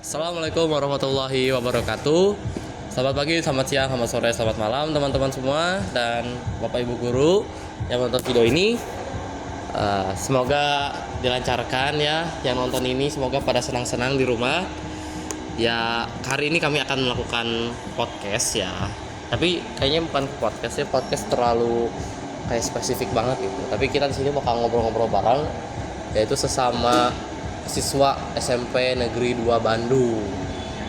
Assalamualaikum warahmatullahi wabarakatuh. Selamat pagi, selamat siang, selamat sore, selamat malam teman-teman semua dan Bapak Ibu guru yang menonton video ini. Semoga dilancarkan ya yang nonton ini, semoga pada senang-senang di rumah. Ya, hari ini kami akan melakukan podcast ya. Tapi kayaknya bukan podcast ya, podcast terlalu kayak spesifik banget gitu. Tapi kita di sini bakal ngobrol-ngobrol bareng, yaitu sesama siswa SMP Negeri 2 Bandung.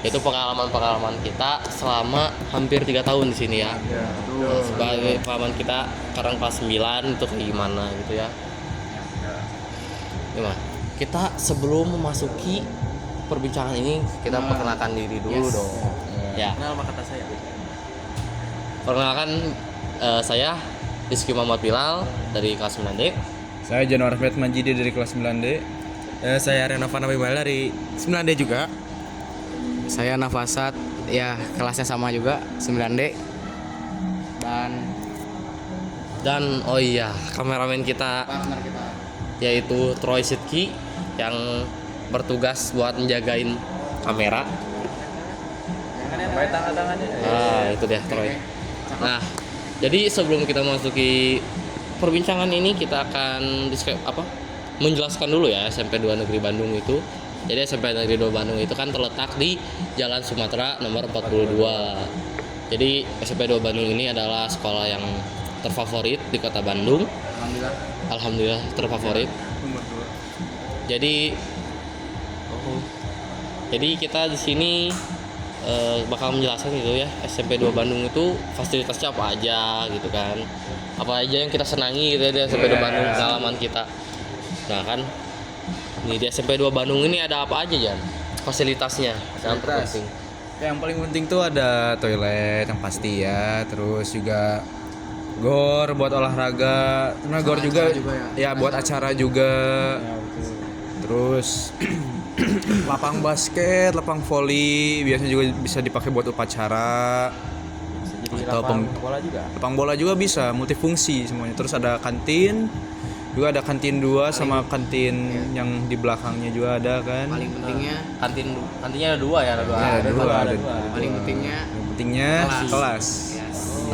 Itu pengalaman-pengalaman kita selama hampir 3 tahun di sini ya. Sebagai pengalaman kita sekarang kelas 9 itu kayak gimana gitu ya. Gimana? Kita sebelum memasuki perbincangan ini kita perkenalkan diri dulu dong. Ya. Kenal kata saya. Perkenalkan saya Rizky Muhammad Bilal dari kelas 9D. Saya Januar Ahmed Majidi dari kelas 9D. Saya Renova Nabimal dari 9D juga. Saya Nafasat, ya kelasnya sama juga 9D. Dan oh iya, kameramen kita Partner kita. yaitu Troy Sidki yang bertugas buat menjagain kamera. Sampai tangan-tangannya. Itu dia Troy. Nah, jadi sebelum kita memasuki perbincangan ini kita akan menjelaskan dulu ya SMP 2 Negeri Bandung itu. Jadi SMP Negeri 2 Bandung itu kan terletak di Jalan Sumatera nomor 42. Jadi SMP 2 Bandung ini adalah sekolah yang terfavorit di Kota Bandung. Alhamdulillah terfavorit. Jadi kita di sini bakal menjelaskan gitu ya, SMP 2 Bandung itu fasilitasnya apa aja gitu kan. Apa aja yang kita senangi gitu ya di SMP 2 Bandung, pengalaman kita. Nah kan di SMP 2 Bandung ini ada apa aja Jan? Fasilitasnya yang terpenting. Yang paling penting tuh ada toilet yang pasti ya, terus juga gor buat olahraga, karena gor juga ya buat acara juga. Terus lapang basket, lapang voli biasanya juga bisa dipakai buat upacara. Atau bola juga. lapang bola juga bisa, multifungsi semuanya. Terus ada kantin. Juga ada kantin 2 sama kantin yang di belakangnya juga ada kan. Paling pentingnya Kantinnya ada dua ya, ada dua. Ada dua. paling pentingnya Yang pentingnya kelas.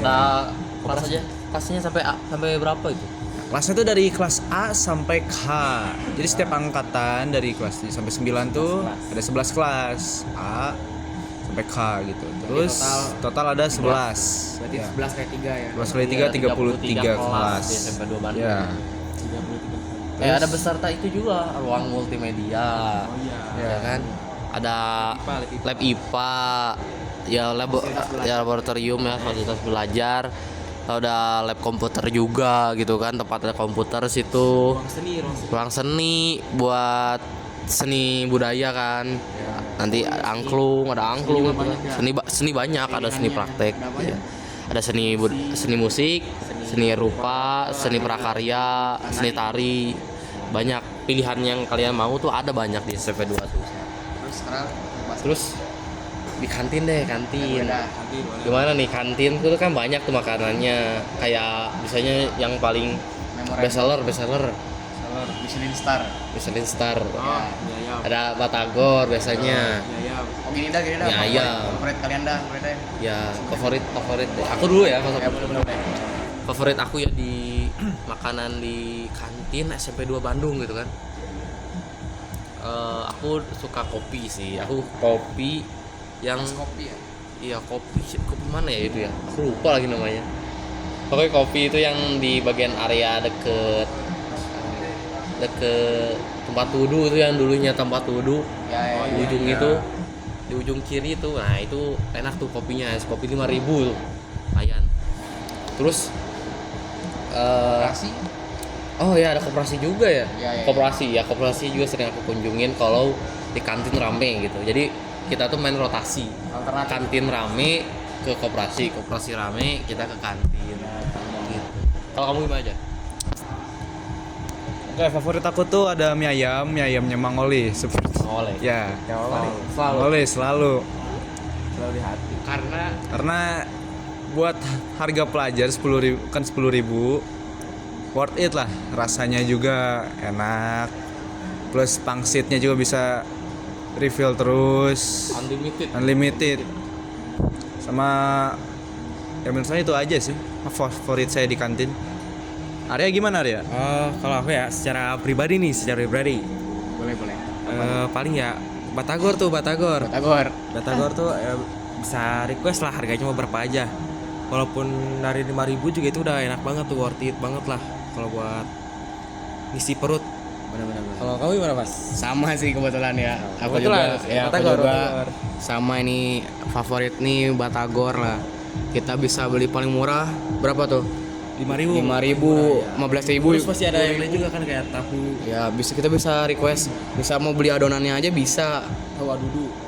Ada kelas aja. Kelasnya sampai berapa itu? Kelasnya tuh dari kelas A sampai K. Jadi setiap angkatan dari kelas sampai 9 tuh ada 11 kelas A sampai K gitu. Terus total ada 11. berarti Ya. 11 kali 3 ya. 11 kali 3 33 kelas. di SMP 2 Bandung. Ya. Ada beserta itu juga ruang multimedia. Ya kan? Ada lab IPA, ya laboratorium ya, fasilitas belajar. Ada lab komputer juga gitu kan, tempat ada komputer situ. Ruang seni buat seni budaya kan. Nanti ada angklung gitu kan. Seni banyak, ada seni praktek. Ya. Ada seni musik, seni rupa, seni prakarya, seni tari. Banyak pilihan yang kalian mau tuh ada banyak di SMP 2 tuh. Terus di kantin deh, kantin. Gimana nih kantin itu kan banyak tuh makanannya. Kayak misalnya yang paling bestseller Michelin Star. Ada Batagor biasanya. Gini dah. Ya, iya. Favorit kalian dah, Ya, favorit deh. Aku dulu ya, boleh. favorit aku ya di makanan di kantin SMP 2 Bandung gitu kan. Aku suka kopi sih. Aku kopi yang Kopi ya. iya kopi mana ya itu ya? Aku lupa lagi namanya. Pokoknya kopi itu yang di bagian area deket tempat wudhu itu, yang dulunya tempat wudhu di ujung itu, di ujung kiri itu. Nah itu enak tuh kopinya, es kopi 5.000 tuh, lumayan. Terus oh ya ada koperasi juga ya. Koperasi juga sering aku kunjungin kalau di kantin rame gitu. Jadi kita tuh main rotasi, kantin rame ke koperasi rame kita ke kantin gitu. Kalau kamu gimana aja? Oke, favorit aku tuh ada mie ayamnya Mang Oli seperti. Oleh. Ya. Selalu. Oli selalu. Selalu di hati. Karena buat harga pelajar 10.000 kan 10.000 worth it lah, rasanya juga enak, plus pangsitnya juga bisa refill terus, unlimited. Sama ya menurut saya itu aja sih favorit saya di kantin. Arya gimana Arya? Kalau aku ya secara pribadi. Boleh. Paling ya Batagor tuh bisa request lah, harganya mau berapa aja. Walaupun dari 5.000 juga itu udah enak banget tuh, worth it banget lah kalau buat ngisi perut. Benar. Kalau kamu gimana Mas? Sama sih kebetulan ya. Aku Kebetulan, juga, ya aku Batagor. juga sama ini favorit nih Batagor lah. Kita bisa beli paling murah berapa tuh? 5.000. 5.000, 15.000. Terus pasti ada yang lain juga kan kayak tahu Ya kita bisa request, bisa mau beli adonannya aja bisa.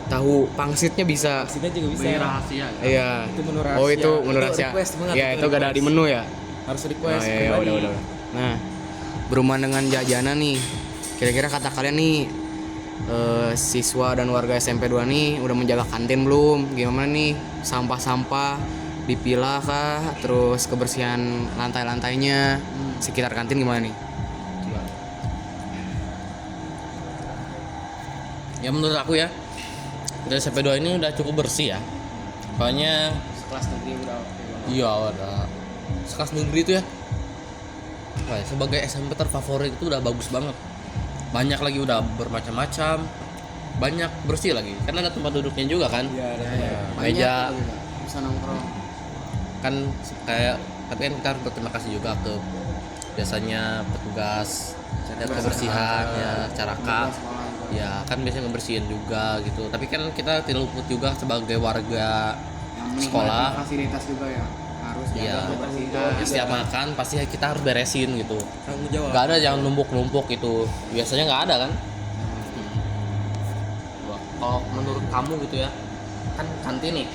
Tahu pangsitnya bisa. sini juga bisa. rahasia. Iya. Itu menu rahasia. Oh itu menu rahasia. request banget, Ya itu gak ada request. di menu ya. Harus request. Oh, iya, udah. Nah, berhubungan dengan jajanan nih, kira-kira kata kalian nih siswa dan warga SMP 2 nih udah menjaga kantin belum? Gimana nih sampah-sampah dipilah kah? Terus kebersihan lantai-lantainya sekitar kantin gimana nih? Ya menurut aku ya, dari SMP 2 ini udah cukup bersih ya. Soalnya Kelas negeri udah oke banget. iya ada sekelas negeri itu ya. Wah, sebagai SMP terfavorit itu udah bagus banget. Banyak lagi udah bermacam-macam. Banyak bersih lagi. Karena ada tempat duduknya juga kan. Iya, ada. Meja Bisa nongkrong. kan kayak, tapi kan kita harus berterima kasih juga ke biasanya petugas kebersihan ya, caraka. Ya kan biasanya ngebersihin juga gitu. Tapi kan kita tidak luput juga sebagai warga sekolah. Fasilitas juga ya. Harus Iya. Ya, setiap makan pasti kita harus beresin gitu. Tanggung jawab. Gak ada yang numpuk-numpuk itu. Biasanya nggak ada kan? Kalau menurut kamu gitu ya, kan kantin nih.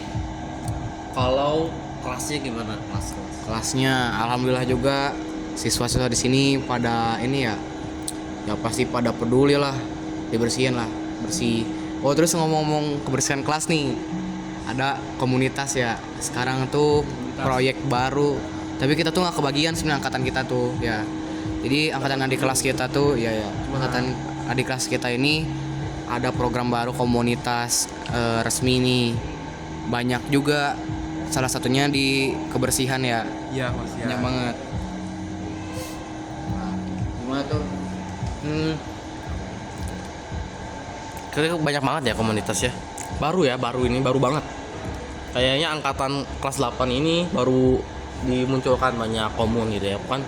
Kalau kelasnya gimana? Kelas. Kelasnya alhamdulillah juga siswa-siswa di sini pada ini ya pasti pada peduli lah, dibersihin lah, bersih. Oh terus ngomong-ngomong kebersihan kelas nih, ada komunitas ya sekarang tuh proyek baru, tapi kita tuh nggak kebagian sebenarnya angkatan kita tuh ya. Jadi angkatan adik kelas kita tuh angkatan adik kelas kita ini ada program baru komunitas resmi nih, banyak juga. Salah satunya di kebersihan ya. Iya, Mas. Banyak banget. Gimana tuh? Kayaknya banyak banget ya komunitas ya. Baru ini baru banget. Kayaknya angkatan kelas 8 ini baru dimunculkan banyak komun gitu ya. Kan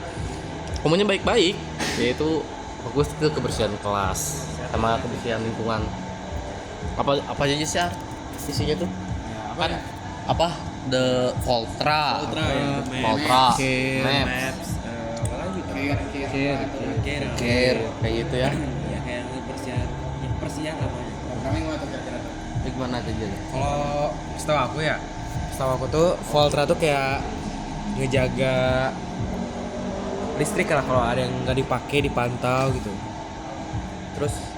komunnya baik-baik, yaitu fokus ke kebersihan kelas sama kebersihan lingkungan. Apa aja sih ya isinya tuh? Kan apa? The Voltra, Voltra, Maps, Apa lagi? Care, kayak gitu ya. Ya kayak persiapan namanya. Programnya gimana tuh kira-kira tuh? Itu gimana aja jadi? Kalau setahu aku tuh Voltra tuh kayak ngejaga listrik lah, kalau ada yang nggak dipakai dipantau gitu. Terus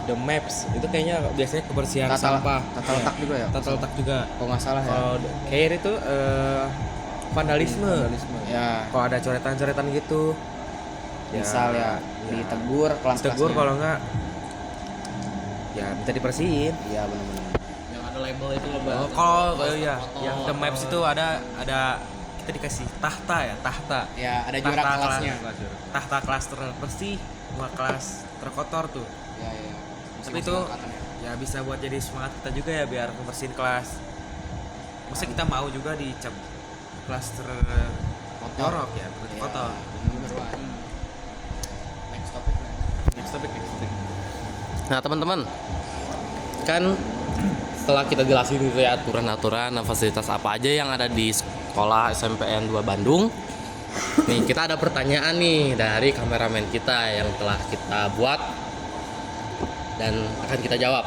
The Maps itu kayaknya biasanya kebersihan sampah, Tata letak juga ya? tata letak juga. Kalau nggak salah ya. Kalau Care itu vandalisme. Ya, Kalau ada coretan-coretan gitu, misal ya ditegur kelas-kelasnya. tegur, kalau nggak ya minta dibersihin. Iya benar-benar. Yang ada label itu loh, Oh, kalau ya yang The Maps itu ada kita dikasih tahta. Ya ada Tahta juara kelasnya. Tahta kelas terbersih, sama kelas terkotor tuh. Ya. Tapi itu ya bisa buat jadi semangat kita juga ya, biar membersihin kelas. Masa kita mau juga dicap kelas terkotor ya, terkotor. Next topic. Nah teman-teman, kan setelah kita jelasin gitu ya aturan-aturan dan fasilitas apa aja yang ada di sekolah SMPN 2 Bandung. Nih kita ada pertanyaan nih dari kameramen kita yang telah kita buat dan akan kita jawab.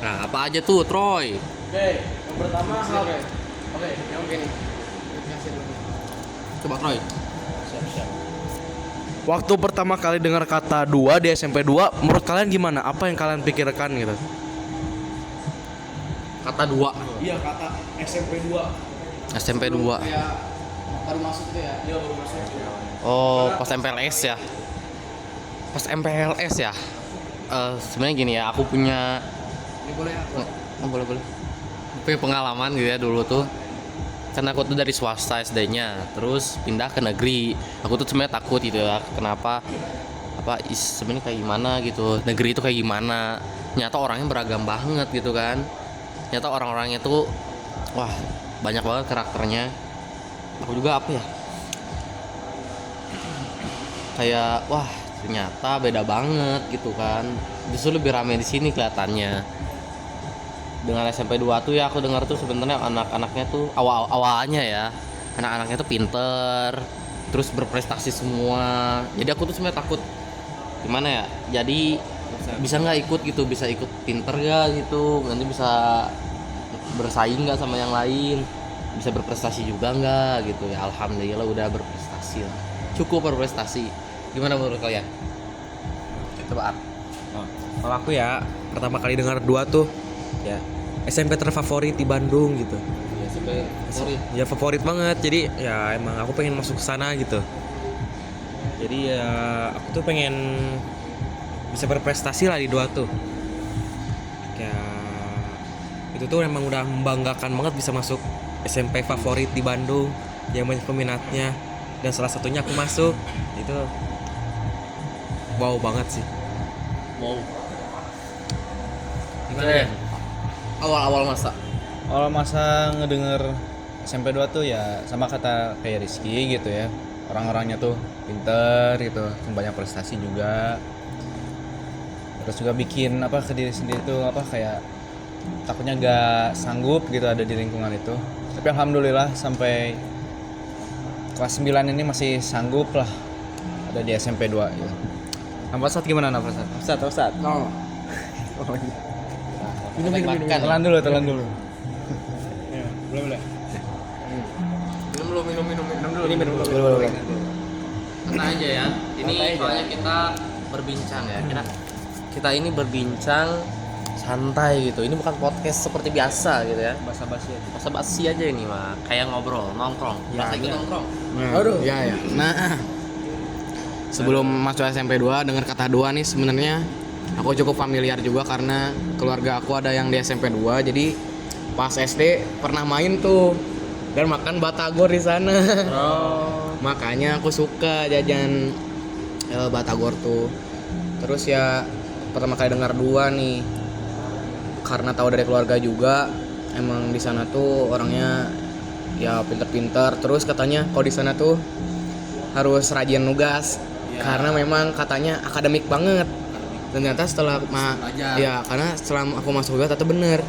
Nah apa aja tuh Troy? Yang pertama yang mungkin Coba Troy. Waktu pertama kali dengar kata 2 di SMP 2, menurut kalian gimana? Apa yang kalian pikirkan gitu? Kata 2. Iya, kata SMP 2. SMP 2. kayak baru masuk tuh ya. Iya baru masuk. Oh pas MPLS ya. Pas MPLS ya. sebenarnya gini ya, aku punya Ini boleh ya? boleh boleh. Punya pengalaman gitu ya dulu tuh. Karena aku tuh dari swasta SD-nya, terus pindah ke negeri. Aku tuh sebenarnya takut gitu ya. Kenapa? Sebenarnya kayak gimana gitu. Negeri itu kayak gimana? Nyata orangnya beragam banget gitu kan. Nyata orang-orangnya tuh wah, banyak banget karakternya. Aku juga apa ya? Kayak wah, ternyata beda banget gitu kan. Justru lebih ramai di sini kelihatannya. Dengan SMP 2 tuh ya aku dengar tuh sebenarnya anak-anaknya tuh awalnya ya, anak-anaknya tuh pinter, terus berprestasi semua. Jadi aku tuh sebenarnya takut gimana ya? Jadi bisa nggak ikut gitu, bisa ikut pinter gak gitu, nanti bisa bersaing nggak sama yang lain, bisa berprestasi juga nggak gitu ya. Alhamdulillah udah berprestasi lah, cukup berprestasi. Gimana menurut kalian? Coba Ar. Kalau aku ya pertama kali dengar 2 tuh ya SMP terfavorit di Bandung gitu. Ya sampai sorry. Ya favorit banget. Jadi ya emang aku pengen masuk ke sana gitu. Jadi ya aku tuh pengen bisa berprestasi lah di 2 tuh. Ya itu tuh emang udah membanggakan banget bisa masuk SMP favorit di Bandung yang banyak peminatnya, dan salah satunya aku masuk. Itu wow banget sih. Mau. Gimana ya? Awal-awal masa. Awal masa ngedenger SMP 2 tuh ya sama kata kayak Rizky gitu ya. Orang-orangnya tuh pinter gitu, banyak prestasi juga. Terus juga bikin apa ke diri sendiri tuh apa kayak takutnya gak sanggup gitu ada di lingkungan itu. Tapi alhamdulillah sampai kelas 9 ini masih sanggup lah ada di SMP 2 gitu. Nafasat gimana Nafasat? Nafasat. No. Minum. Telan dulu. Boleh. Minum dulu. Santai aja ya. Ini soalnya kita berbincang ya. Kita ini berbincang santai gitu. Ini bukan podcast seperti biasa gitu ya. Basa-basi aja ini mah. Kayak ngobrol, nongkrong. Masa ikut nongkrong. Aduh. Ya. Nah, sebelum masuk SMP 2 dengar kata 2 nih sebenarnya aku cukup familiar juga karena keluarga aku ada yang di SMP 2. Jadi pas SD pernah main tuh dan makan batagor di sana. Makanya aku suka jajan batagor tuh. Terus ya pertama kali dengar 2 nih karena tahu dari keluarga juga emang di sana tuh orangnya ya pinter-pinter. Terus katanya kalau di sana tuh harus rajin nugas karena memang katanya akademik banget. Dan ternyata setelah ya karena setelah aku masuk juga ternyata bener.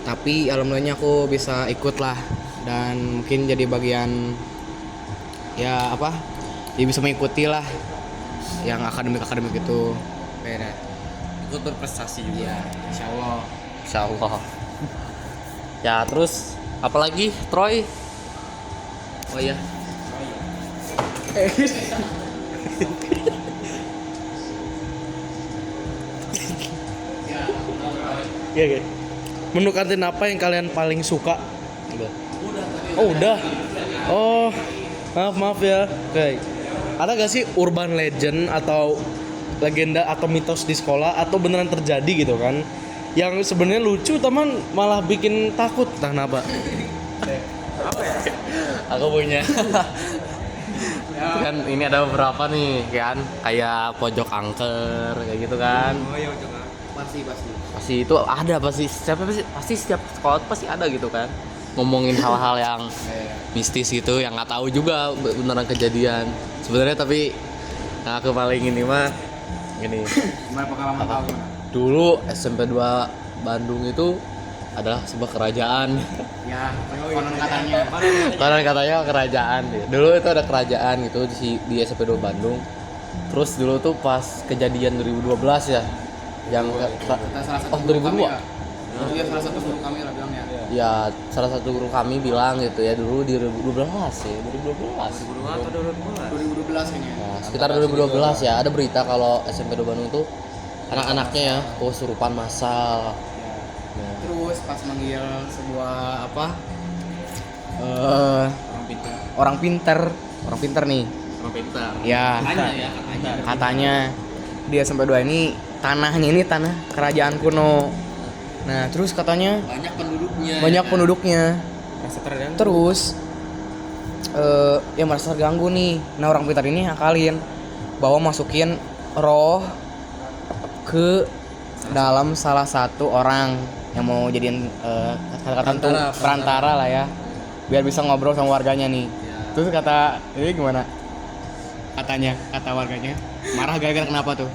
Tapi alhamdulillahnya aku bisa ikut lah dan mungkin jadi bagian ya apa ya bisa mengikuti lah yang akademik itu. Beda. Ikut berprestasi juga. Ya, Insyaallah. Ya terus apalagi Troy? Oh iya. Iya. Menu kantin apa yang kalian paling suka? Oh udah. Oh maaf ya. Oke. Ada gak sih urban legend atau legenda atau mitos di sekolah atau beneran terjadi gitu kan? Yang sebenarnya lucu teman malah bikin takut. Entah kenapa. Aku punya. Kan ini ada beberapa nih kan, kayak pojok angker kayak gitu kan. Oh iya, Pasti itu ada pasti setiap sekolah pasti ada gitu kan. Ngomongin hal-hal yang mistis gitu yang nggak tahu juga beneran kejadian. Sebenarnya tapi yang aku paling ini mah gini. Gimana pengalaman tahu gimana? Dulu SMP 2 Bandung itu adalah sebuah kerajaan. Ya, konon katanya. Konon katanya kerajaan. Dulu itu ada kerajaan gitu di SMP 2 Bandung. Terus dulu tuh pas kejadian 2012 ya. Yang Salah satu 2002. Iya, salah satu guru kami lah bilang ya. Ya, salah satu guru kami bilang gitu ya dulu di 2012 ya, 2012. 2012 kayaknya. Nah, sekitar 2012 ya ada berita kalau SMP 2 Bandung tuh anak-anaknya ya kesurupan massal. Terus pas manggil sebuah apa? Orang pinter nih. Orang pintar. Ya, Katanya katanya di SMP 2 ini tanahnya ini tanah kerajaan kuno. Nah, terus katanya banyak penduduknya. Rasa terganggu. Terus ya merasa terganggu nih. Nah, orang pintar ini akalin bahwa masukin roh ke dalam salah satu orang yang mau jadiin kata-kata perantara lah ya, biar bisa ngobrol sama warganya nih. Terus kata ini gimana? Kata warganya marah gara-gara kenapa tuh?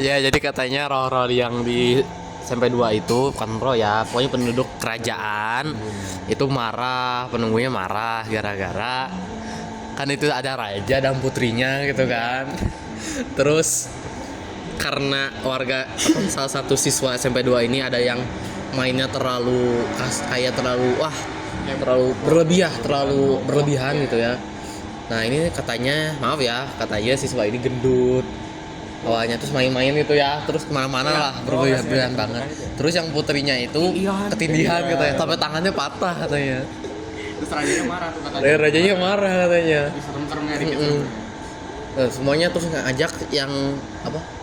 Ya, jadi katanya roh-roh yang di SMP 2 itu bukan roh ya, pokoknya penduduk kerajaan itu marah, penunggunya marah gara-gara kan itu ada raja dan putrinya gitu kan. Terus karena salah satu siswa SMP 2 ini ada yang mainnya terlalu berlebihan gitu ya. Nah, ini katanya siswa ini gendut awalnya, terus main-main itu ya, terus kemana-mana lah berlebihan banget. Terus yang putrinya itu ketindihan katanya, sampai tangannya patah katanya. Terus rajanya marah katanya. Serem-seremnya dikit. Nah, semuanya terus ngajak yang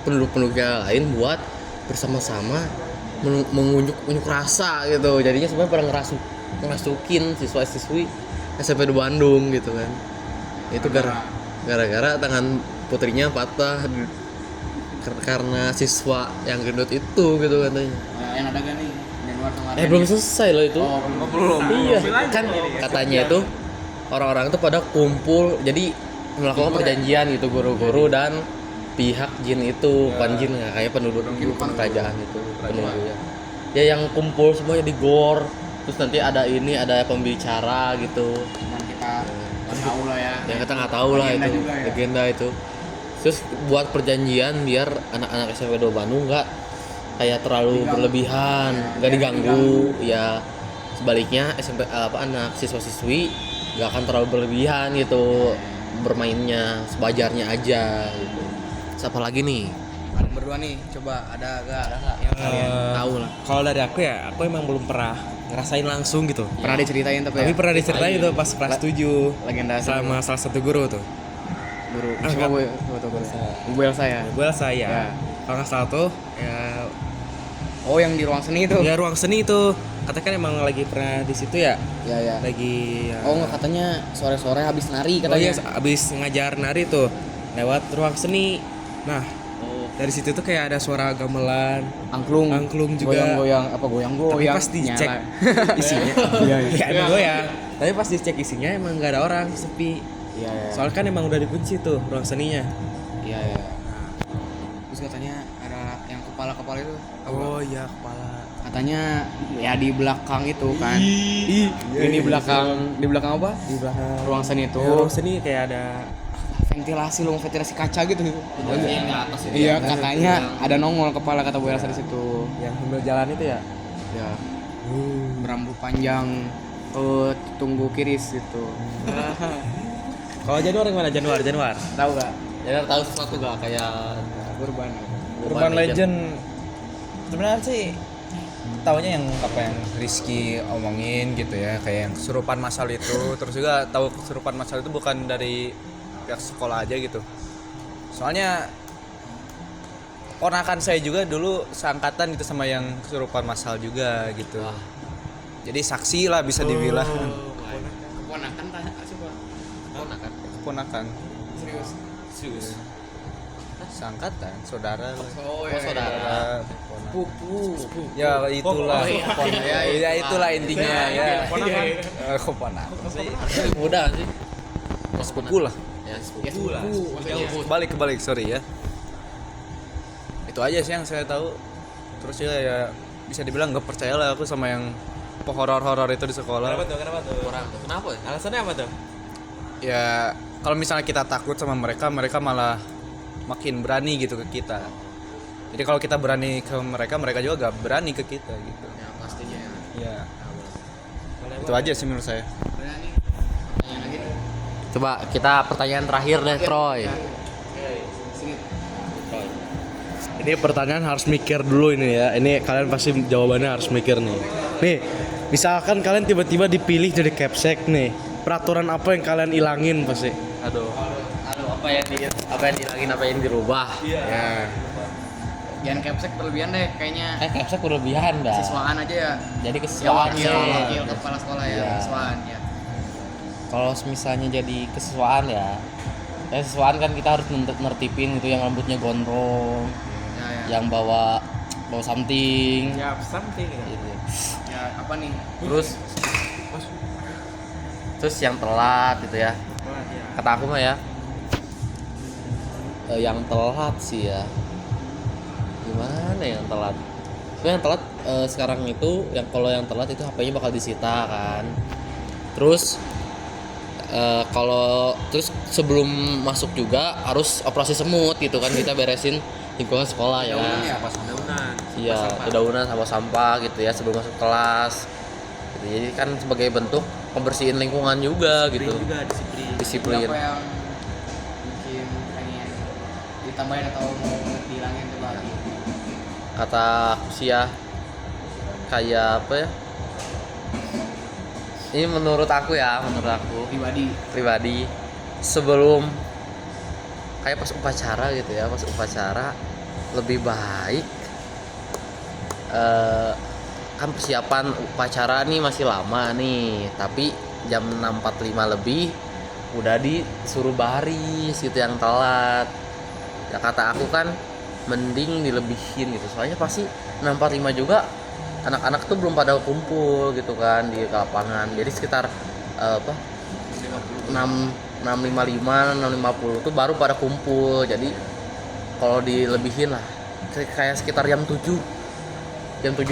penduduk-penduduknya lain buat bersama-sama mengunjuk rasa gitu. Jadinya sebenarnya pada ngerasukin siswa-siswi SMP 2 Bandung gitu kan. Itu gara-gara tangan putrinya patah karena siswa yang gendut itu gitu katanya. Yang ada gak nih? Belum selesai loh itu. Belum. Iya, kan katanya itu orang-orang itu pada kumpul jadi melakukan perjanjian gitu, guru-guru dan pihak jin itu, bukan jin ya, kayak penduduk kerajaan itu penunggunya. Ya yang kumpul semuanya di gor. Terus nanti ada pembicara gitu. Dan kita nggak tahu lah ya. Ya kita nggak tahu lah itu legenda itu. Terus buat perjanjian biar anak-anak SMP 2 Bandung nggak kayak terlalu berlebihan, nggak diganggu. Ya sebaliknya anak siswa-siswi nggak akan terlalu berlebihan gitu bermainnya, sebajarnya aja gitu. Siapa lagi nih? Kalian berdua nih, coba ada gak yang kalian tahu lah? Kalau dari aku ya, aku emang belum pernah ngerasain langsung gitu. Pernah diceritain tapi Tapi pernah diceritain itu pas kelas 7 legenda sama salah satu guru tuh. guru. Siapa gue? Ibu Elsa ya. Gue saya. Ya. Kalau nggak salah tuh ya. Oh, yang di ruang seni itu. Ya ruang seni itu. Katanya kan emang lagi pernah di situ ya. Ya. Lagi ya. Oh, nggak, katanya sore-sore habis nari Oh katanya. iya, abis ngajar nari tuh lewat ruang seni. Nah, dari situ tuh kayak ada suara gamelan, angklung juga. Goyang-goyang Tapi pas dicek isinya, iya emang goyang. Tapi pas dicek isinya emang nggak ada orang, sepi. Iya. Soalnya kan emang udah dikunci tuh ruang seninya. Iya. Terus katanya ada yang kepala itu. Oh iya, kepala. Katanya ya di belakang itu kan. Iya, Di belakang apa? Di belakang Ruang seni itu. ya, ruang seni kayak ada ventilasi kaca gitu. Yang di atas itu. Iya, katanya ada nongol kepala kata Bu Elsa di situ. yang sambil jalan itu ya. Ya. Berambut panjang, tunggu kiris gitu. Kalau Januar gimana? Januar. Tahu gak? Ya tahu sesuatu gak kayak Urban Legend sebenarnya sih taunya yang apa yang Rizky omongin gitu ya, kayak yang kesurupan masal itu. Terus juga tahu kesurupan masal itu bukan dari pihak sekolah aja gitu. Soalnya ponakan saya juga dulu seangkatan gitu sama yang kesurupan masal juga gitu. Jadi saksi lah bisa dibilang. Keponakan siapa? Keponakan. Serius. Seangkatan, saudara. Oh, iya. Saudara. Pupu. Ya itulah. Ya itulah intinya ya. Keponakan. Keponakan sih. muda sih. Sepupu lah. Ya, Kebalik, sorry ya. Itu aja sih yang saya tahu. Terus ya bisa dibilang nggak percaya lah aku sama yang horor itu di sekolah. Kenapa tuh? Kenapa ya? Alasannya apa tuh? Ya kalau misalnya kita takut sama mereka malah makin berani gitu ke kita. Jadi kalau kita berani ke mereka juga gak berani ke kita gitu. Ya, pastinya ya. Ya. Itu aja sih menurut saya. Coba kita pertanyaan terakhir deh, Troy. Ini pertanyaan harus mikir dulu ini ya. Ini kalian pasti jawabannya harus mikir nih. Nih, misalkan kalian tiba-tiba dipilih jadi capsek nih. Peraturan apa yang kalian ilangin pasti? Aduh, apa yang dihilangin, apa yang dirubah? Ya. Jangan capsek berlebihan deh kayaknya. Capsek berlebihan dah. Siswaan aja ya. Jadi Ya kesiswaan wakil kepala sekolah ya, Iya. siswaan ya. Kalau misalnya jadi kesiswaan ya siswaan kan kita harus nertipin gitu yang rambutnya gondrong, Ya. yang bawa something Ya, something ya. gitu. Ya apa nih? Terus yang telat gitu ya. Kata aku mah ya yang telat sih ya. Gimana yang telat? Yang telat sekarang itu kalau yang telat itu HP-nya bakal disita kan. Terus kalau terus sebelum masuk juga harus operasi semut gitu kan, kita beresin lingkungan sekolah ya. Iya, dedaunan sama sampah gitu ya sebelum masuk kelas. Gitu. Jadi kan sebagai bentuk membersihin lingkungan juga gitu. Disiplin. Apa yang mungkin pengen ditambahin atau mau dihilangin coba? Kata aku sih ya kayak apa ya? Ini menurut aku pribadi sebelum kayak pas upacara gitu ya, pas upacara lebih baik kan persiapan upacara nih masih lama nih, tapi jam 6.45 lebih udah disuruh baris gitu yang telat. Ya kata aku kan mending dilebihin gitu, soalnya pasti 6.45 juga anak-anak tuh belum pada kumpul gitu kan di lapangan, jadi sekitar 6.55 6.50 tuh baru pada kumpul. Jadi kalau dilebihin lah kayak sekitar jam 7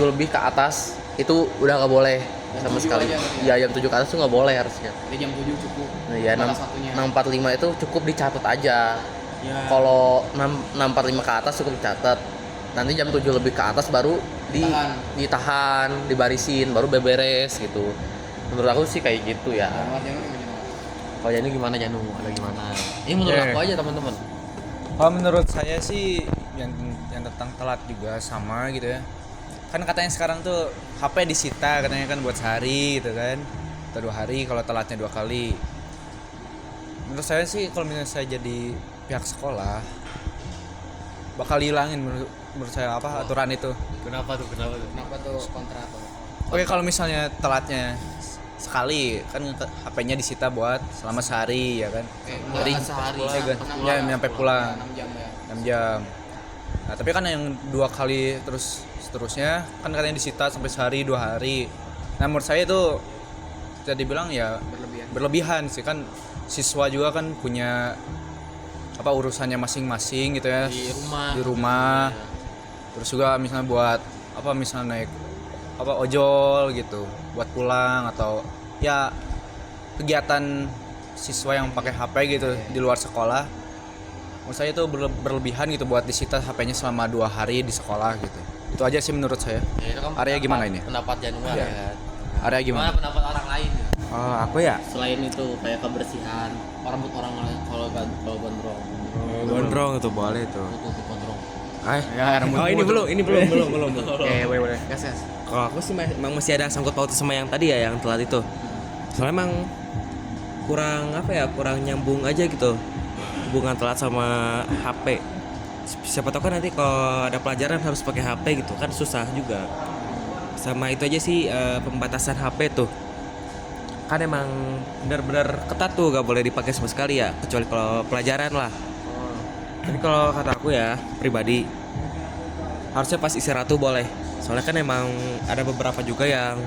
lebih ke atas itu udah nggak boleh sama sekali. Iya jam 7 ke atas tuh nggak boleh harusnya. Jadi jam 7 cukup. Nah, ya 6.45 itu cukup dicatat aja. Ya. Kalau 6.45 ke atas cukup dicatat. Nanti jam 7 lebih ke atas baru ditahan, dibarisin, baru beberes gitu. Menurut aku sih kayak gitu ya. Kalau Janu gimana Janu? Ada gimana? Ini menurut aku aja teman-teman. Kalau menurut saya sih yang tentang telat juga sama gitu ya. Kan katanya sekarang tuh HP disita katanya kan buat sehari gitu kan. Atau 2 hari kalau telatnya 2 kali. Menurut saya sih kalau misalnya saya jadi pihak sekolah bakal hilangin menurut saya aturan itu. Kenapa tuh kontra tuh? Oke, kalau misalnya telatnya sekali kan HP-nya disita buat selama sehari ya kan. Dari sehari ya nyampe pulang 6 jam ya. 6 jam. Nah, tapi kan yang 2 kali terus seterusnya kan katanya disita sampai sehari 2 hari. Nah, menurut saya itu bisa dibilang ya berlebihan sih, kan siswa juga kan punya urusannya masing-masing gitu ya di rumah. Terus juga misalnya buat misalnya naik ojol gitu buat pulang, atau ya kegiatan siswa yang pakai HP gitu di luar sekolah. Menurut saya itu berlebihan gitu buat disita HP-nya selama 2 hari di sekolah gitu. Itu aja sih menurut saya. Ya, itu kan Arya gimana ini? Pendapat Januar Iya. ya kan. Arya gimana? Pendapat orang lain ya? Aku ya Selain itu kayak kebersihan, rambut orang lain kalau gondrong. gondrong itu boleh tuh. Tutup gondrong. Ini belum. Boleh. Gas. Kalau aku sih emang masih ada sangkut pautnya sama yang tadi ya, yang telat itu. Soalnya emang kurang nyambung aja gitu hubungan telat sama HP. Siapa tahu kan nanti kalau ada pelajaran harus pakai HP gitu kan, susah juga. Sama itu aja sih pembatasan HP tuh. Kan emang benar-benar ketat tuh, gak boleh dipakai sama sekali ya, kecuali kalau pelajaran lah. Tapi kalau kata aku ya pribadi, harusnya pas istirahat tuh boleh. Soalnya kan emang ada beberapa juga yang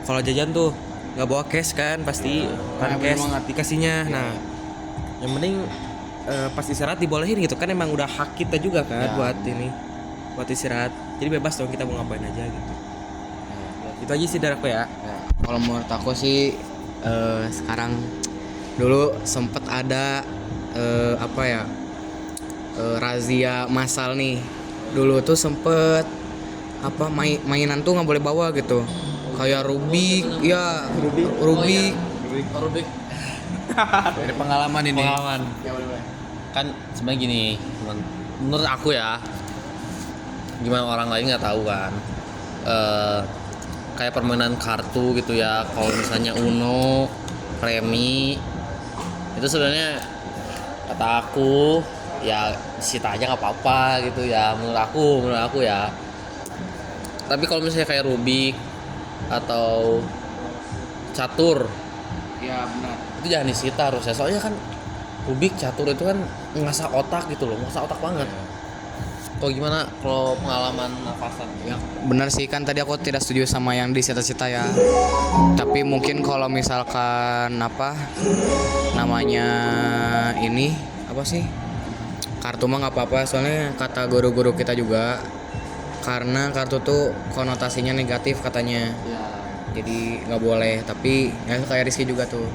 kalau jajan tuh nggak bawa cash kan, pasti kan cash dikasihnya. Nah, yang penting pas istirahat dibolehin gitu kan, emang udah hak kita juga kan buat istirahat. Jadi bebas dong kita mau ngapain aja gitu. Itu aja sih dari aku ya. Kalau menurut aku sih sekarang dulu sempet ada razia massal nih. Dulu tuh sempet mainan tuh nggak boleh bawa gitu, kayak Rubik. Dari pengalaman ini. Ya boleh. Kan sebenarnya gini, menurut aku ya, gimana orang lain nggak tahu kan. Kayak permainan kartu gitu ya, kalau misalnya Uno, Remi, itu sebenarnya kata aku ya disita aja nggak apa-apa gitu ya, menurut aku ya. Tapi kalau misalnya kayak Rubik atau catur, Ya benar. itu jangan disita harusnya, soalnya kan Rubik, catur itu kan ngasah otak gitu loh, ngasah otak banget. Kalau gimana kalau pengalaman nafasan? Ya, benar sih, kan tadi aku tidak setuju sama yang disita-sita ya. Tapi mungkin kalau misalkan apa namanya ini apa sih? Kartu mah nggak apa-apa, soalnya kata guru-guru kita juga karena kartu tuh konotasinya negatif katanya. Ya. Jadi nggak boleh. Tapi ya kayak Rizky juga tuh.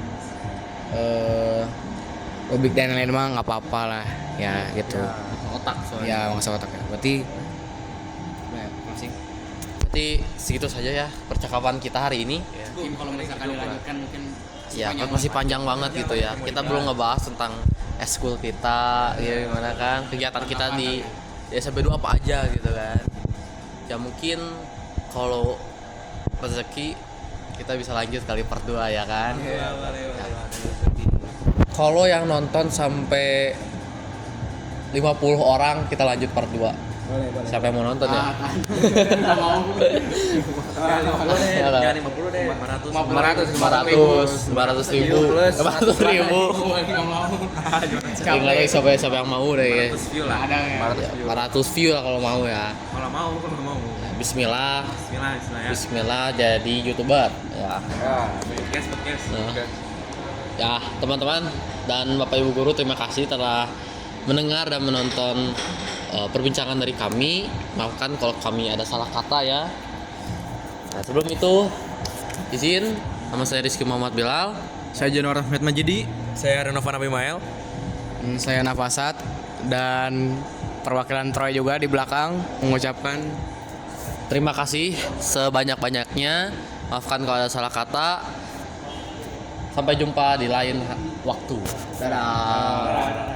Rubik dan lain mah nggak apa-apa lah ya gitu. Otak soalnya. Ya nggak otak ya. Berarti masih. Berarti segitu saja ya percakapan kita hari ini. Mungkin kalau misalkan dilanjutkan mungkin Ya kan masih panjang banget gitu ya. Kita belum ngebahas tentang eskul kita, ya gimana kan kegiatan kita di SMP 2 apa aja gitu kan. Ya mungkin kalau rezeki kita bisa lanjut kali part 2 ya kan. Kalau yang nonton sampai 50 orang kita lanjut part 2. Siapa yang mau nonton ya? nggak mau. Jangan 50 deh, 500 ribu. Nggak mau. Tinggal lagi siapa yang mau deh. 100 view lah. Ada ya. 400 view lah kalau mau ya. Kalau mau. Bismillah. Bismillah ya. Bismillah jadi YouTuber ya. Podcast. Nah. Ya, teman-teman dan Bapak Ibu guru, terima kasih telah mendengar dan menonton perbincangan dari kami. Maafkan kalau kami ada salah kata ya. Nah, sebelum itu izin, nama saya Rizky Muhammad Bilal. Saya Januar Ahmed Majidi. Saya Renovan Abimael. Saya Nafasat dan perwakilan Troy juga di belakang mengucapkan Terima kasih sebanyak-banyaknya. Maafkan kalau ada salah kata. Sampai jumpa di lain waktu. Dadah.